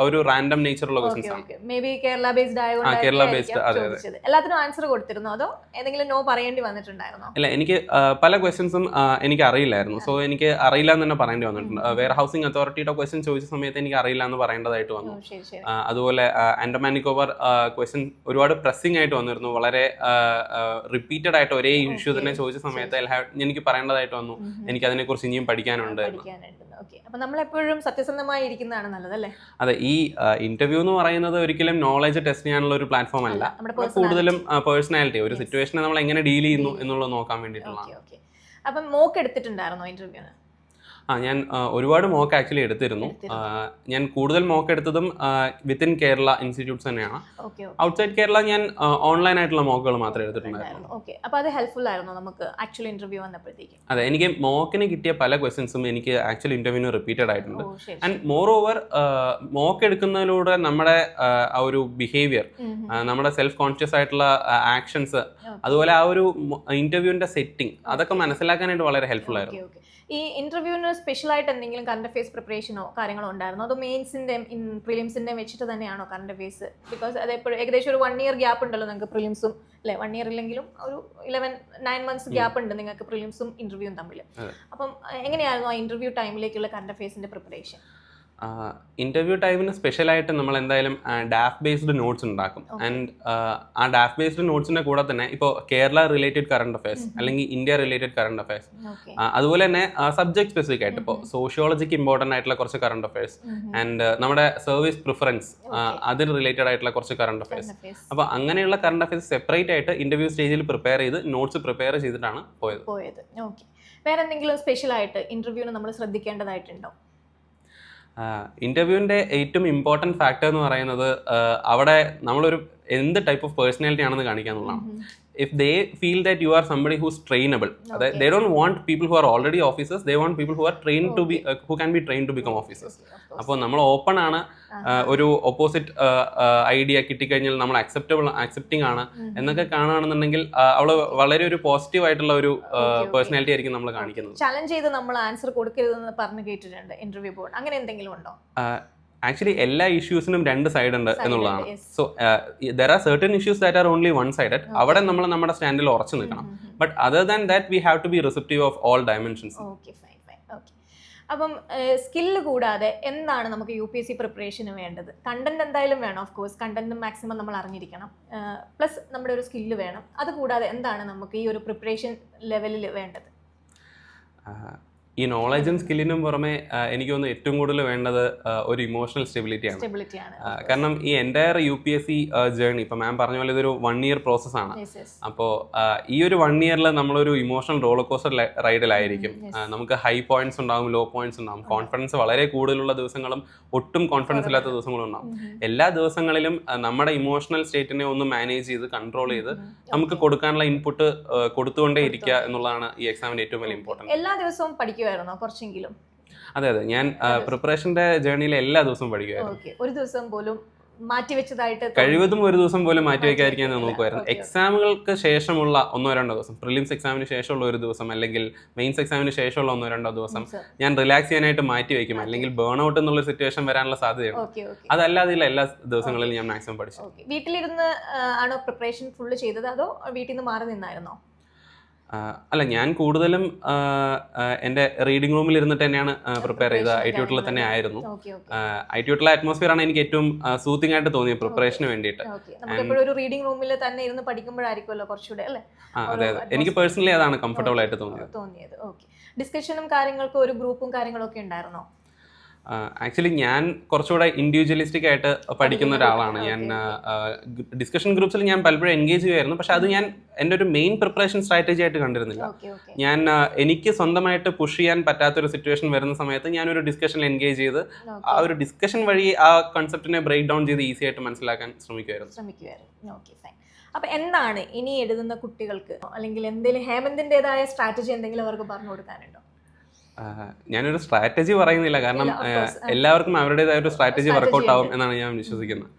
ഒരു റാൻഡം നേച്ചറുള്ള ക്വസ്റ്റൻസ് ആണ്. കേരള ബേസ്ഡ് ആയതുകൊണ്ട് കേരള ബേസ്ഡ്. അതെ അതെ. എല്ലാത്തിനും ആൻസർ കൊടുത്തിരുന്നോ അതോ ഏതെങ്കിലും നോ പറയേണ്ടി വന്നിട്ടുണ്ടായിരുന്നോ? ഇല്ല, എനിക്ക് പല ക്വസ്റ്റൻസും എനിക്ക് അറിയില്ലായിരുന്നു. സോ എനിക്ക് അറിയില്ല എന്ന് തന്നെ പറയേണ്ടി വന്നിട്ടുണ്ട്. വെയർ ഹൗസിംഗ് അതോറിറ്റിയുടെ ക്വസ്റ്റ്യൻ ചോദിച്ച സമയത്ത് എനിക്ക് അറിയില്ല എന്ന് പറയേണ്ടതായിട്ട് വന്നു. അതുപോലെ ആൻഡമാൻ നിക്കോബാർ ക്വസ്റ്റ്യൻ ഒരുപാട് പ്രസ്സിംഗ് ആയിട്ട് വന്നിരുന്നു. വളരെ റിപ്പീറ്റഡ് ആയിട്ട് ഒരേ ഇഷ്യൂ തന്നെ ചോദിച്ച സമയത്ത് എനിക്ക് പറയേണ്ടതായിട്ട് വന്നു. എനിക്ക് അതിനെക്കുറിച്ച് ഇനിയും പഠിക്കാനുണ്ട്. അപ്പൊ നമ്മളെപ്പോഴും സത്യസന്ധമായി ഇരിക്കുന്നതാണ് നല്ലതല്ലേ? അതെ, ഈ ഇന്റർവ്യൂ എന്ന് പറയുന്നത് ഒരിക്കലും നോളജ് ടെസ്റ്റ് ചെയ്യാനുള്ള ഒരു പ്ലാറ്റ്ഫോം അല്ല. കൂടുതലും പേഴ്സണാലിറ്റി, ഒരു സിറ്റുവേഷനെ നമ്മൾ എങ്ങനെ ഡീൽ ചെയ്യുന്നു എന്നുള്ളത് നോക്കാൻ വേണ്ടിയിട്ടുള്ള. അപ്പം മോക്ക് എടുത്തിട്ടുണ്ടായിരുന്നോ ഇന്റർവ്യൂന്? ഞാൻ ഒരുപാട് മോക്ക് ആക്ച്വലി എടുത്തിരുന്നു. ഞാൻ കൂടുതൽ മോക്ക് എടുത്തതും വിത്തിൻ കേരള ഇൻസ്റ്റിറ്റ്യൂട്ട്സ് തന്നെയാണ്. ഔട്ട്സൈഡ് കേരള ഞാൻ ഓൺലൈൻ ആയിട്ടുള്ള മോക്കുകൾ മാത്രമേ എടുത്തിട്ടുണ്ടായിരുന്നു. അപ്പോൾ അത് ഹെൽപ്ഫുൾ ആയിരുന്നു നമുക്ക് ആക്ച്വലി ഇന്റർവ്യൂ വന്നപ്പോഴത്തേക്ക്? അതെ, എനിക്ക് മോക്കിന് കിട്ടിയ പല ക്വസ്റ്റ്യൻസും എനിക്ക് ആക്ച്വലി ഇന്റർവ്യൂവിന് റിപ്പീറ്റഡ് ആയിട്ടുണ്ട്. ആൻഡ് മോർ ഓവർ മോക്ക് എടുക്കുന്നതിലൂടെ നമ്മുടെ ആ ഒരു ബിഹേവിയർ, നമ്മുടെ സെൽഫ് കോൺഷ്യസ് ആയിട്ടുള്ള ആക്ഷൻസ്, അതുപോലെ ആ ഒരു ഇന്റർവ്യൂവിന്റെ സെറ്റിംഗ്, അതൊക്കെ മനസ്സിലാക്കാനായിട്ട് വളരെ ഹെൽപ്ഫുൾ ആയിരുന്നു. ഈ ഇന്റർവ്യൂവിന് സ്പെഷ്യൽ ആയിട്ട് എന്തെങ്കിലും കറണ്ട് അഫയേഴ്സ് പ്രിപ്പറേഷനോ കാര്യങ്ങളോ ഉണ്ടായിരുന്നോ, അതോ മെയിൻസിന്റെയും പ്രിലിംസിന്റെയും വെച്ചിട്ട് തന്നെയാണോ കറണ്ട് അഫയേഴ്സ്? ബിക്കോസ് അത് എപ്പോഴും ഏകദേശം ഒരു 1 year ഗ്യാപ്പ് ഉണ്ടല്ലോ നിങ്ങൾക്ക് പ്രിലിംസും, അല്ലെ? 1 year ഇല്ലെങ്കിലും ഒരു 9 months ഗ്യാപ്പ് ഉണ്ട് നിങ്ങൾക്ക് പ്രിലിംസും ഇന്റർവ്യൂവും തമ്മിൽ. അപ്പം എങ്ങനെയായിരുന്നു ആ ഇന്റർവ്യൂ ടൈമിലേക്കുള്ള കറണ്ട് അഫയേഴ്സിന്റെ പ്രിപ്പറേഷൻ? ഇന്റർവ്യൂ ടൈമിന് സ്പെഷ്യലായിട്ട് നമ്മൾ എന്തായാലും ഡാഫ് ബേസ്ഡ് നോട്ട്സ് ഉണ്ടാക്കും. ആൻഡ് ആ ഡാഫ് ബേസ്ഡ് നോട്ട്സിന്റെ കൂടെ തന്നെ ഇപ്പോൾ കേരള റിലേറ്റഡ് കറണ്ട് അഫയേഴ്സ് അല്ലെങ്കിൽ ഇന്ത്യ റിലേറ്റഡ് കറണ്ട് അഫയേഴ്സ്, അതുപോലെ തന്നെ സബ്ജക്ട് സ്പെസിഫിക് ആയിട്ട് ഇപ്പോൾ സോഷ്യോളജിക്ക് ഇമ്പോർട്ടൻ്റ് ആയിട്ടുള്ള കുറച്ച് കറണ്ട് അഫയേഴ്സ്, ആൻഡ് നമ്മുടെ സർവീസ് പ്രിഫറൻസ് അതിന് റിലേറ്റഡ് ആയിട്ടുള്ള കുറച്ച് കറണ്ട് അഫയേഴ്സ്. അപ്പോൾ അങ്ങനെയുള്ള കറണ്ട് അഫയേഴ്സ് സെപ്പറേറ്റ് ആയിട്ട് ഇന്റർവ്യൂ സ്റ്റേജിൽ പ്രിപ്പയർ ചെയ്ത് നോട്ട്സ് പ്രിപ്പയർ ചെയ്തിട്ടാണ് പോയത്. ഓക്കെ. വേറെ എന്തെങ്കിലും സ്പെഷ്യൽ ആയിട്ട് ഇന്റർവ്യൂവിന് നമ്മൾ ശ്രദ്ധിക്കേണ്ടതായിട്ടുണ്ടോ? ഇന്റർവ്യൂവിന്റെ ഏറ്റവും ഇമ്പോർട്ടൻറ്റ് ഫാക്ടർ എന്ന് പറയുന്നത് അവിടെ നമ്മളൊരു എന്ത് ടൈപ്പ് ഓഫ് പേഴ്സണാലിറ്റി ആണെന്ന് കാണിക്കുക എന്നുള്ളതാണ്. If they feel that you are somebody who's trainable, they don't want people who are already officers, they want people who are trained to be who can be trained to become officers. അപ്പോൾ നമ്മൾ open ആണ്, ഒരു opposite idea കിട്ടിക്കഴിഞ്ഞാൽ നമ്മൾ accepting ആണ് എന്നൊക്കെ കാണുകയാണെന്നുണ്ടെങ്കിൽ അവള് വളരെ ഒരു പോസിറ്റീവ് ആയിട്ടുള്ള ഒരു പേഴ്സണാലിറ്റി ആയിരിക്കും നമ്മൾ കാണിക്കുന്നത്. ചലഞ്ച് ചെയ്ത് നമ്മൾ ആൻസർ കൊടുക്കരുതെന്ന് പറഞ്ഞു കേട്ടിട്ടുണ്ട് ഇന്റർവ്യൂ ബോർഡ്. അങ്ങനെ എന്തെങ്കിലും ഉണ്ടോ? ആക്ച്വലി എല്ലാ ഇഷ്യൂസിനും 2 സൈഡ് ഉണ്ട് എന്നുള്ളതാണ്. So there are certain issues that are only 1 sided. അവിടെ നമ്മൾ നമ്മുടെ സ്റ്റാൻഡിൽ ഉറച്ചു നിൽക്കണം. But other than that we have to be receptive of all dimensions. അപ്പം സ്കില്ല് കൂടാതെ എന്താണ് നമുക്ക് UPSC പ്രിപ്പറേഷന് വേണ്ടത്? കണ്ടന്റ് എന്തായാലും വേണം, ഓഫ് കോഴ്സ് കണ്ടന്റ് മാക്സിമം നമ്മൾ അറിഞ്ഞിരിക്കണം, പ്ലസ് നമ്മുടെ ഒരു സ്കില്ല് വേണം. അത് കൂടാതെ എന്താണ് നമുക്ക് ഈ ഒരു പ്രിപ്പറേഷൻ ലെവലിൽ വേണ്ടത്? ഈ നോളജും സ്കില്ലിനും പുറമെ എനിക്ക് തോന്നുന്നു ഏറ്റവും കൂടുതൽ വേണ്ടത് ഒരു ഇമോഷണൽ സ്റ്റെബിലിറ്റിയാണ്. കാരണം ഈ എൻ്റയർ UPSC ജേർണി, ഇപ്പം മാം പറഞ്ഞ പോലെ ഇതൊരു 1 year പ്രോസസ്സാണ്. അപ്പോൾ ഈ ഒരു 1 year നമ്മളൊരു ഇമോഷണൽ റോളർ കോസ്റ്റർ റൈഡിലായിരിക്കും. നമുക്ക് ഹൈ പോയിന്റ്സ് ഉണ്ടാവും, ലോ പോയിന്റ്സ് ഉണ്ടാവും, കോൺഫിഡൻസ് വളരെ കൂടുതലുള്ള ദിവസങ്ങളും ഒട്ടും കോൺഫിഡൻസ് ഇല്ലാത്ത ദിവസങ്ങളും ഉണ്ടാവും. എല്ലാ ദിവസങ്ങളിലും നമ്മുടെ ഇമോഷണൽ സ്റ്റേറ്റിനെ ഒന്ന് മാനേജ് ചെയ്ത് കൺട്രോൾ ചെയ്ത് നമുക്ക് കൊടുക്കാനുള്ള ഇൻപുട്ട് കൊടുത്തുകൊണ്ടേ ഇരിക്കുക എന്നുള്ളതാണ് ഈ എക്സാമിന്റെ ഏറ്റവും വലിയ ഇമ്പോർട്ടൻറ്റ്. എല്ലാ ദിവസവും പഠിക്കുമായിരുന്നോ കുറച്ചെങ്കിലും? അതെ, ഞാൻ പ്രിപ്പറേഷന്റെ ജേർണിയിൽ എല്ലാ ദിവസവും പഠിക്കുമായിരുന്നു. ഒരു ദിവസം പോലും മാറ്റിവെച്ചതായിട്ട് കഴിവതും ഒരു ദിവസം പോലും മാറ്റിവെക്കാതിരിക്കാൻ ഞാൻ നോക്കുമായിരുന്നു. എക്സാമുകൾക്ക് ശേഷമുള്ള 1-2 ദിവസം, പ്രിലിംസ് എക്സാമിന് ശേഷമുള്ള ഒരു ദിവസം അല്ലെങ്കിൽ മെയിൻസ് എക്സാമിന് ശേഷമുള്ള 1-2 ദിവസം ഞാൻ റിലാക്സ് ചെയ്യാനായിട്ട് മാറ്റിവെക്കും. അല്ലെങ്കിൽ ബേൺ ഔട്ട് എന്നുള്ള സിറ്റുവേഷൻ വരാനുള്ള സാധ്യതയുണ്ട്. അതല്ലാതെ എല്ലാ ദിവസങ്ങളിലും ഞാൻ മാക്സിമം പഠിച്ചു. വീട്ടിലിരുന്ന് ആണോ പ്രിപ്പറേഷൻ ഫുള്ള് ചെയ്തത്, അതോ വീട്ടിൽ നിന്ന് മാറി നിന്നായിരുന്നോ? അല്ല, ഞാൻ കൂടുതലും എൻ്റെ റീഡിംഗ് റൂമിൽ ഇരുന്നിട്ട് തന്നെയാണ് പ്രിപ്പയർ ചെയ്തത്. ITUT തന്നെ ആയിരുന്നു. ITUT അറ്റ്മോസ്ഫിയർ ആണ് എനിക്ക് ഏറ്റവും സൂത്തിങ് ആയിട്ട് തോന്നിയത് പ്രിപ്പറേഷന് വേണ്ടിയിട്ട്. ഒരു റീഡിംഗ് റൂമിൽ തന്നെ ഇരുന്ന് പഠിക്കുമ്പോഴായിരിക്കുമല്ലോ കുറച്ചുകൂടെ, അല്ലേ? അതെ, എനിക്ക് പേഴ്സണലി അതാണ് കംഫർട്ടബിൾ ആയിട്ട് തോന്നിയത്. ഡിസ്കഷനും കാര്യങ്ങൾക്കും ഒരു ഗ്രൂപ്പും കാര്യങ്ങളൊക്കെ ഉണ്ടായിരുന്നോ? ആക്ച്വലി ഞാൻ കുറച്ചുകൂടെ ഇൻഡിവിജ്വലിസ്റ്റിക് ആയിട്ട് പഠിക്കുന്ന ഒരാളാണ്. ഞാൻ ഡിസ്കഷൻ ഗ്രൂപ്പ്സിൽ ഞാൻ പലപ്പോഴും എൻഗേജ് ചെയ്യുമായിരുന്നു. പക്ഷെ അത് ഞാൻ എൻ്റെ ഒരു മെയിൻ പ്രിപ്പറേഷൻ സ്ട്രാറ്റജി ആയിട്ട് കണ്ടിരുന്നില്ല. ഞാൻ എനിക്ക് സ്വന്തമായിട്ട് പുഷ് ചെയ്യാൻ പറ്റാത്തൊരു സിറ്റുവേഷൻ വരുന്ന സമയത്ത് ഞാനൊരു ഡിസ്കഷനിൽ എൻഗേജ് ചെയ്ത് ആ ഒരു ഡിസ്കഷൻ വഴി ആ കൺസെപ്റ്റിനെ ബ്രേക്ക് ഡൗൺ ചെയ്ത് ഈസി ആയിട്ട് മനസ്സിലാക്കാൻ ശ്രമിക്കുമായിരുന്നു. അപ്പൊ എന്താണ് ഇനി എഴുതുന്ന കുട്ടികൾക്ക്, അല്ലെങ്കിൽ എന്തെങ്കിലും ഹേമന്തിൻ്റെതായ സ്ട്രാറ്റജി എന്തെങ്കിലും അവർക്ക് പറഞ്ഞു കൊടുക്കാനുണ്ടോ? ഞാനൊരു സ്ട്രാറ്റജി പറയുന്നില്ല, കാരണം എല്ലാവർക്കും അവരുടേതായ ഒരു സ്ട്രാറ്റജി വർക്കൗട്ട് ആവും എന്നാണ് ഞാൻ വിശ്വസിക്കുന്നത്.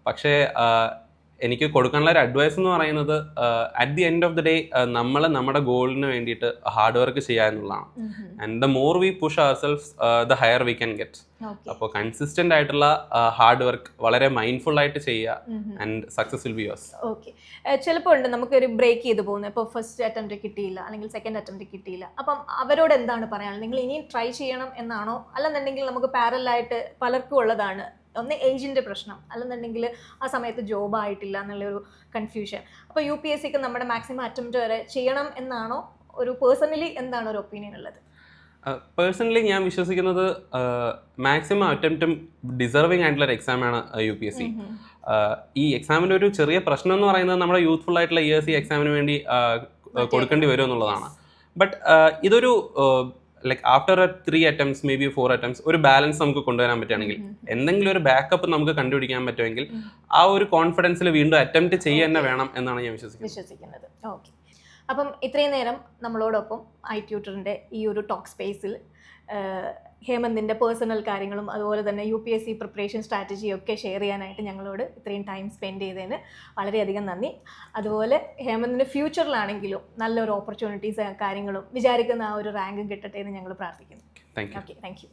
പക്ഷേ എനിക്ക് കൊടുക്കാനുള്ള ഒരു അഡ്വൈസ് എന്ന് പറയുന്നത്, at the end of the day നമ്മൾ നമ്മുടെ ഗോളിന് വേണ്ടിയിട്ട് ഹാർഡ് വർക്ക് ചെയ്യുക എന്നുള്ളതാണ്. And the more we push our self the higher we can get. അപ്പോൾ കൺസിസ്റ്റന്റ് ആയിട്ടുള്ള ഹാർഡ് വർക്ക് വളരെ മൈൻഡ്ഫുൾ ആയിട്ട് ചെയ്യുക, and success will be yours. Okay. ചിലപ്പോൾ ഉണ്ട് നമുക്കൊരു ബ്രേക്ക് ചെയ്ത് പോകുന്നത്, ഇപ്പോൾ ഫസ്റ്റ് അറ്റംപ്റ്റ് കിട്ടിയില്ല അല്ലെങ്കിൽ സെക്കൻഡ് അറ്റംപ്റ്റ് കിട്ടിയില്ല. അപ്പം അവരോട് എന്താണ് പറയാനുള്ളത്? നിങ്ങൾ ഇനിയും ട്രൈ ചെയ്യണം എന്നാണോ? അല്ലെന്നുണ്ടെങ്കിൽ നമുക്ക് പാരലായിട്ട് പലർക്കും ഉള്ളതാണ്, ഒന്ന് ഏജിൻ്റെ പ്രശ്നം, അല്ലെന്നുണ്ടെങ്കിൽ ആ സമയത്ത് ജോബ് ആയിട്ടില്ല എന്നുള്ളൊരു കൺഫ്യൂഷൻ. അപ്പോൾ UPSCക്ക് നമ്മുടെ മാക്സിമം അറ്റംപ്റ്റ് വരെ ചെയ്യണം എന്നാണോ? ഒരു പേഴ്സണലി എന്താണ് ഒരു ഒപ്പീനിയൻ ഉള്ളത്? പേഴ്സണലി ഞാൻ വിശ്വസിക്കുന്നത് മാക്സിമം അറ്റംപ്റ്റും ഡിസർവിങ് ആയിട്ടുള്ള ഒരു എക്സാമാണ് UPSC. ഈ എക്സാമിൻ്റെ ഒരു ചെറിയ പ്രശ്നം എന്ന് പറയുന്നത് നമ്മുടെ യൂത്ത്ഫുൾ ആയിട്ടുള്ള ഇയേഴ്സ് ഈ എക്സാമിന് വേണ്ടി കൊടുക്കേണ്ടി വരും എന്നുള്ളതാണ്. ബട്ട് ഇതൊരു like after 3 attempts may be 4 attempts ഒരു ബാലൻസ് നമുക്ക് കൊണ്ടുവരാൻ പറ്റുകയാണെങ്കിൽ എന്തെങ്കിലും ഒരു ബാക്കപ്പ് നമുക്ക് കണ്ടുപിടിക്കാൻ പറ്റുമെങ്കിൽ ആ ഒരു കോൺഫിഡൻസിൽ വീണ്ടും അറ്റംപ്റ്റ് ചെയ്യുക തന്നെ വേണം എന്നാണ് ഞാൻ വിശ്വസിക്കുന്നത്. ഓക്കെ, അപ്പം ഇത്രയും നേരം നമ്മളോടൊപ്പം iTutorന്റെ ഈ ഒരു ടോക്ക് സ്പേസിൽ ഹേമന്തിൻ്റെ പേഴ്സണൽ കാര്യങ്ങളും അതുപോലെ തന്നെ UPSC പ്രിപ്പറേഷൻ സ്ട്രാറ്റജിയും ഒക്കെ ഷെയർ ചെയ്യാനായിട്ട് ഞങ്ങളോട് ഇത്രയും ടൈം സ്പെൻഡ് ചെയ്തതിന് വളരെയധികം നന്ദി. അതുപോലെ ഹേമന്തിൻ്റെ ഫ്യൂച്ചറിലാണെങ്കിലും നല്ലൊരു ഓപ്പർച്യൂണിറ്റീസ് കാര്യങ്ങളും വിചാരിക്കുന്ന ആ ഒരു റാങ്കും കിട്ടട്ടെ എന്ന് ഞങ്ങൾ പ്രാർത്ഥിക്കുന്നു. Thank you. Okay, thank you.